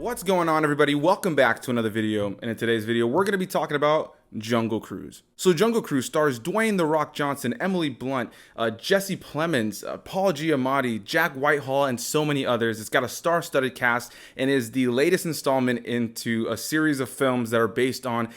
What's going on, everybody? Welcome back to another video. And in today's video, we're going to be talking about Jungle Cruise. So Jungle Cruise stars Dwayne "The Rock" Johnson, Emily Blunt, Jesse Plemons, Paul Giamatti, Jack Whitehall, and so many others. It's got a star-studded cast and is the latest installment into a series of films that are based on,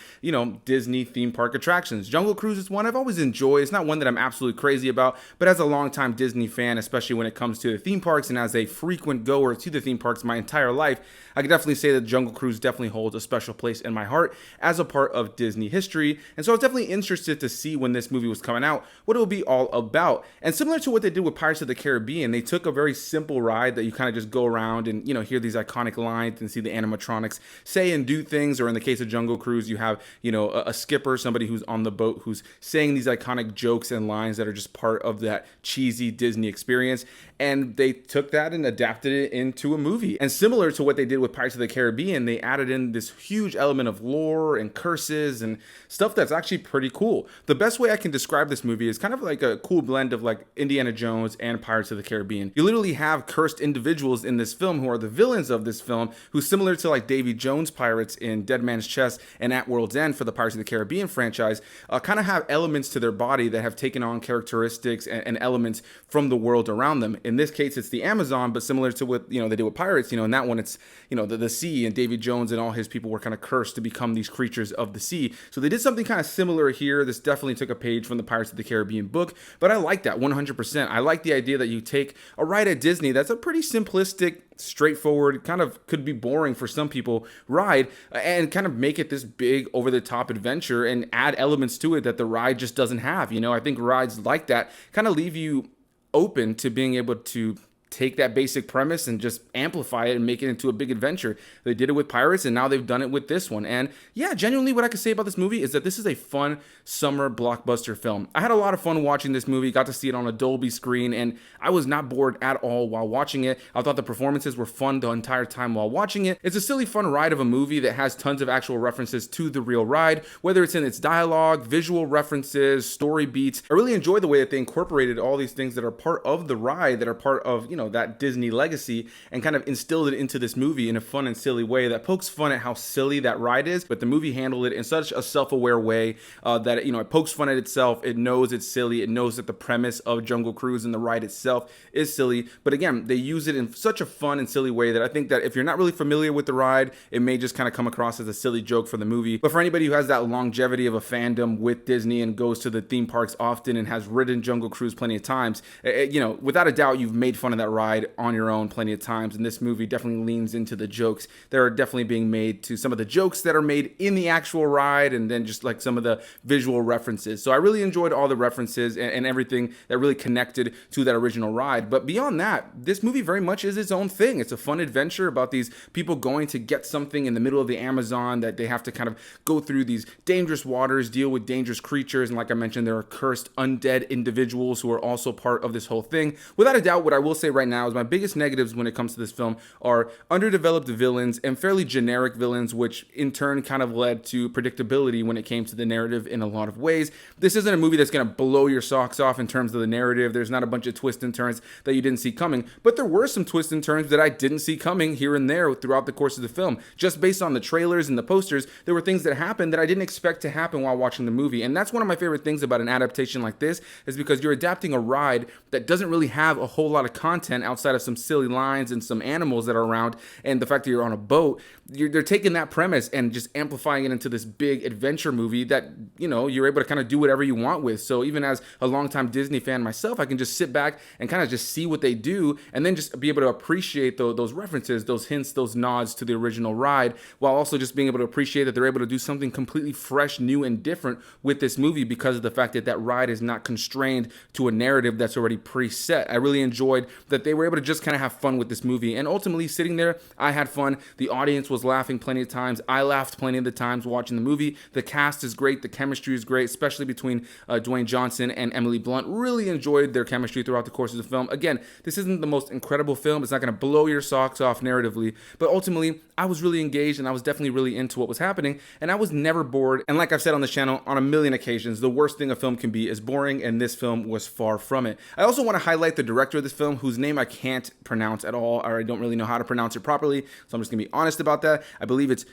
Disney theme park attractions. Jungle Cruise is one I've always enjoyed. It's not one that I'm absolutely crazy about, but as a longtime Disney fan, especially when it comes to the theme parks and as a frequent goer to the theme parks my entire life, I can definitely say that Jungle Cruise definitely holds a special place in my heart as a part of Disney history. And so I was definitely interested to see when this movie was coming out, what it would be all about. And similar to what they did with Pirates of the Caribbean, they took a very simple ride that you kind of just go around and, hear these iconic lines and see the animatronics say and do things. Or in the case of Jungle Cruise, you have, a skipper, somebody who's on the boat who's saying these iconic jokes and lines that are just part of that cheesy Disney experience. And they took that and adapted it into a movie. And similar to what they did with Pirates of the Caribbean, they added in this huge element of lore and curses and stuff that's actually pretty cool. The best way I can describe this movie is kind of like a cool blend of like Indiana Jones and Pirates of the Caribbean. You literally have cursed individuals in this film who are the villains of this film, who's similar to like Davy Jones pirates in Dead Man's Chest and At World's End for the Pirates of the Caribbean franchise, kind of have elements to their body that have taken on characteristics and elements from the world around them. In this case, it's the Amazon, but similar to what they did with Pirates, in that one it's the sea, and Davy Jones and all his people were kind of cursed to become these creatures of the sea. So they did something kind of similar here. This definitely took a page from the Pirates of the Caribbean book, but I like that 100%. I like the idea that you take a ride at Disney that's a pretty simplistic, straightforward, kind of could be boring for some people ride, and kind of make it this big over-the-top adventure and add elements to it that the ride just doesn't have. I think rides like that kind of leave you open to being able to take that basic premise and just amplify it and make it into a big adventure. They did it with Pirates, and now they've done it with this one. And yeah, genuinely what I could say about this movie is that this is a fun summer blockbuster film. I had a lot of fun watching this movie, got to see it on a Dolby screen, and I was not bored at all while watching it. I thought the performances were fun the entire time while watching it. It's a silly, fun ride of a movie that has tons of actual references to the real ride, whether it's in its dialogue, visual references, story beats. I really enjoy the way that they incorporated all these things that are part of the ride, that are part of, that Disney legacy, and kind of instilled it into this movie in a fun and silly way that pokes fun at how silly that ride is, but the movie handled it in such a self-aware way that it pokes fun at itself. It knows it's silly. It knows that the premise of Jungle Cruise and the ride itself is silly, but again, they use it in such a fun and silly way that I think that if you're not really familiar with the ride, it may just kind of come across as a silly joke for the movie. But for anybody who has that longevity of a fandom with Disney and goes to the theme parks often and has ridden Jungle Cruise plenty of times, without a doubt, you've made fun of that ride on your own plenty of times, and this movie definitely leans into the jokes that are definitely being made to some of the jokes that are made in the actual ride, and then just like some of the visual references. So I really enjoyed all the references and everything that really connected to that original ride. But beyond that, this movie very much is its own thing. It's a fun adventure about these people going to get something in the middle of the Amazon, that they have to kind of go through these dangerous waters, deal with dangerous creatures, and like I mentioned, there are cursed undead individuals who are also part of this whole thing. Without a doubt, what I will say right now is my biggest negatives when it comes to this film are underdeveloped villains and fairly generic villains, which in turn kind of led to predictability when it came to the narrative in a lot of ways. This isn't a movie that's going to blow your socks off in terms of the narrative. There's not a bunch of twists and turns that you didn't see coming, but there were some twists and turns that I didn't see coming here and there throughout the course of the film. Just based on the trailers and the posters, there were things that happened that I didn't expect to happen while watching the movie. And that's one of my favorite things about an adaptation like this, is because you're adapting a ride that doesn't really have a whole lot of content outside of some silly lines and some animals that are around, and the fact that you're on a boat. They're taking that premise and just amplifying it into this big adventure movie that you're able to kind of do whatever you want with. So even as a longtime Disney fan myself, I can just sit back and kind of just see what they do, and then just be able to appreciate those references, those hints, those nods to the original ride, while also just being able to appreciate that they're able to do something completely fresh, new, and different with this movie, because of the fact that that ride is not constrained to a narrative that's already preset. I really enjoyed that they were able to just kind of have fun with this movie, and ultimately sitting there, I had fun. The audience was laughing plenty of times. I laughed plenty of the times watching the movie. The cast is great. The chemistry is great, especially between Dwayne Johnson and Emily Blunt. Really enjoyed their chemistry throughout the course of the film. Again, this isn't the most incredible film. It's not going to blow your socks off narratively, but ultimately, I was really engaged, and I was definitely really into what was happening, and I was never bored. And like I've said on this channel on a million occasions, the worst thing a film can be is boring, and this film was far from it. I also want to highlight the director of this film, whose name I can't pronounce at all, or I don't really know how to pronounce it properly, so I'm just gonna be honest about that. I believe it's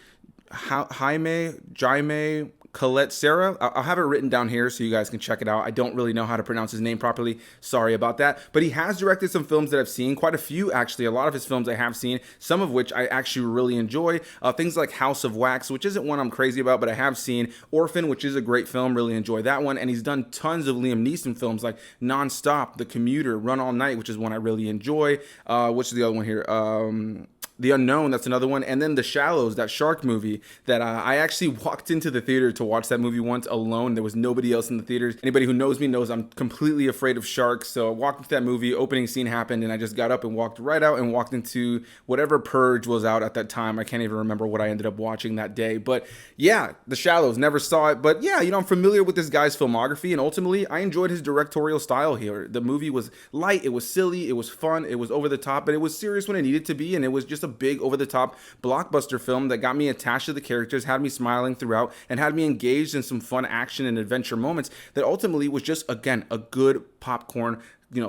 Jaume Collet-Serra. I'll have it written down here so you guys can check it out. I don't really know how to pronounce his name properly. Sorry about that. But he has directed some films that I've seen, quite a few actually. A lot of his films I have seen, some of which I actually really enjoy. Things like House of Wax, which isn't one I'm crazy about, but I have seen. Orphan, which is a great film, really enjoy that one. And he's done tons of Liam Neeson films like Non-Stop, The Commuter, Run All Night, which is one I really enjoy. Which is the other one here? The Unknown, that's another one. And then The Shallows, that shark movie that I actually walked into the theater to watch that movie once alone. There was nobody else in the theaters. Anybody who knows me knows I'm completely afraid of sharks. So I walked into that movie, opening scene happened, and I just got up and walked right out and walked into whatever Purge was out at that time. I can't even remember what I ended up watching that day. But yeah, The Shallows, never saw it. But yeah, I'm familiar with this guy's filmography, and ultimately I enjoyed his directorial style here. The movie was light, it was silly, it was fun, it was over the top, but it was serious when it needed to be, and it was just a big over-the-top blockbuster film that got me attached to the characters, had me smiling throughout, and had me engaged in some fun action and adventure moments that ultimately was just, again, a good popcorn,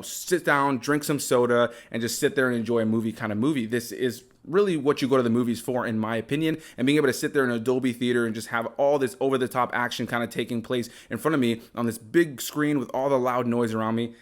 sit down, drink some soda, and just sit there and enjoy a movie kind of movie. This is really what you go to the movies for, in my opinion, and being able to sit there in a Dolby theater and just have all this over-the-top action kind of taking place in front of me on this big screen with all the loud noise around me.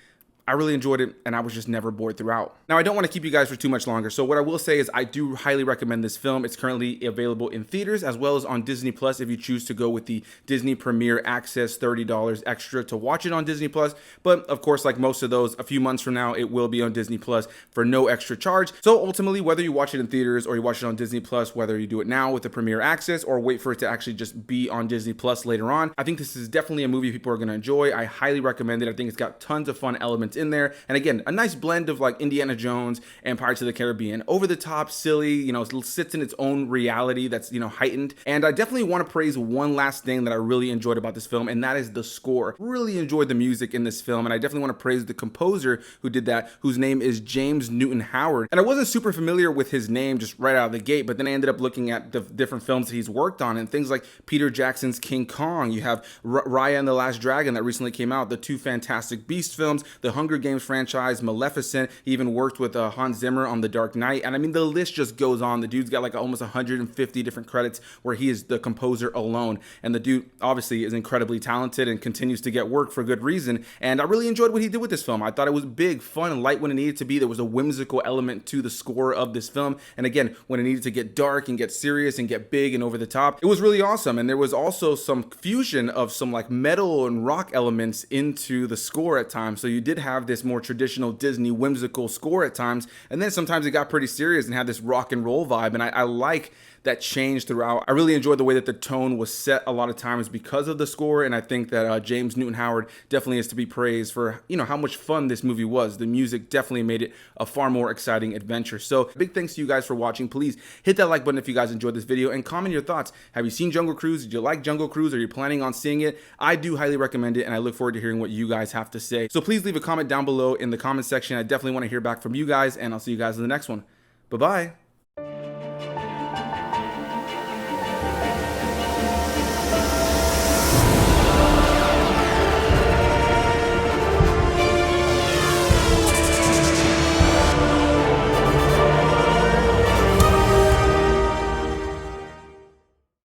I really enjoyed it, and I was just never bored throughout. Now, I don't want to keep you guys for too much longer, so what I will say is I do highly recommend this film. It's currently available in theaters as well as on Disney Plus if you choose to go with the Disney Premier Access $30 extra to watch it on Disney Plus. But of course, like most of those, a few months from now, it will be on Disney Plus for no extra charge. So ultimately, whether you watch it in theaters or you watch it on Disney Plus, whether you do it now with the Premier Access or wait for it to actually just be on Disney Plus later on, I think this is definitely a movie people are going to enjoy. I highly recommend it. I think it's got tons of fun elements in there. And again, a nice blend of like Indiana Jones and Pirates of the Caribbean. Over the top, silly, it sits in its own reality that's, heightened. And I definitely want to praise one last thing that I really enjoyed about this film, and that is the score. Really enjoyed the music in this film, and I definitely want to praise the composer who did that, whose name is James Newton Howard. And I wasn't super familiar with his name just right out of the gate, but then I ended up looking at the different films that he's worked on, and things like Peter Jackson's King Kong. You have Raya and the Last Dragon that recently came out, the two Fantastic Beasts films, the Hunger Games franchise, Maleficent. He even worked with Hans Zimmer on The Dark Knight, and I mean, the list just goes on. The dude's got like almost 150 different credits where he is the composer alone, and the dude obviously is incredibly talented and continues to get work for good reason. And I really enjoyed what he did with this film. I thought it was big, fun, and light when it needed to be. There was a whimsical element to the score of this film, and again, when it needed to get dark and get serious and get big and over the top, it was really awesome. And there was also some fusion of some like metal and rock elements into the score at times, so you did have this more traditional Disney whimsical score at times, and then sometimes it got pretty serious and had this rock and roll vibe, and I like that change throughout. I really enjoyed the way that the tone was set a lot of times because of the score, and I think that James Newton Howard definitely is to be praised for how much fun this movie was. The music definitely made it a far more exciting adventure. So big thanks to you guys for watching. Please hit that like button if you guys enjoyed this video, and comment your thoughts. Have you seen Jungle Cruise? Did you like Jungle Cruise? Are you planning on seeing it? I do highly recommend it, and I look forward to hearing what you guys have to say. So please leave a comment down below in the comment section. I definitely want to hear back from you guys, and I'll see you guys in the next one. Bye-bye.